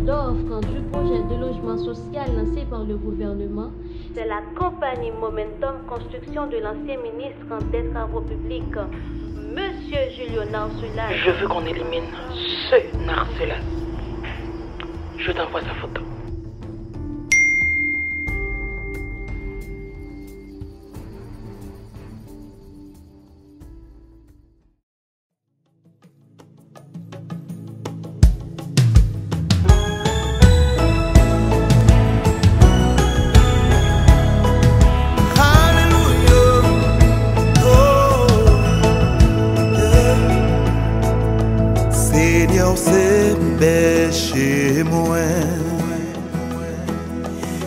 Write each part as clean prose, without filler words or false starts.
d'offres du projet de logement social lancé par le gouvernement, c'est la compagnie Momentum Construction de l'ancien ministre des Travaux publics, Monsieur Julio Narcelas. Je veux qu'on élimine ce Narcelas. Je t'envoie sa photo. Seigneur, c'est chez moi,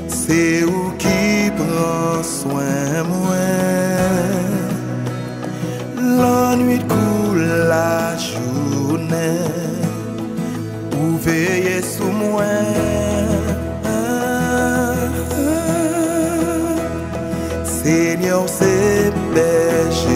c'est où qui prend soin moi. La nuit coule la journée, ou veiller sous moi. Seigneur, c'est chez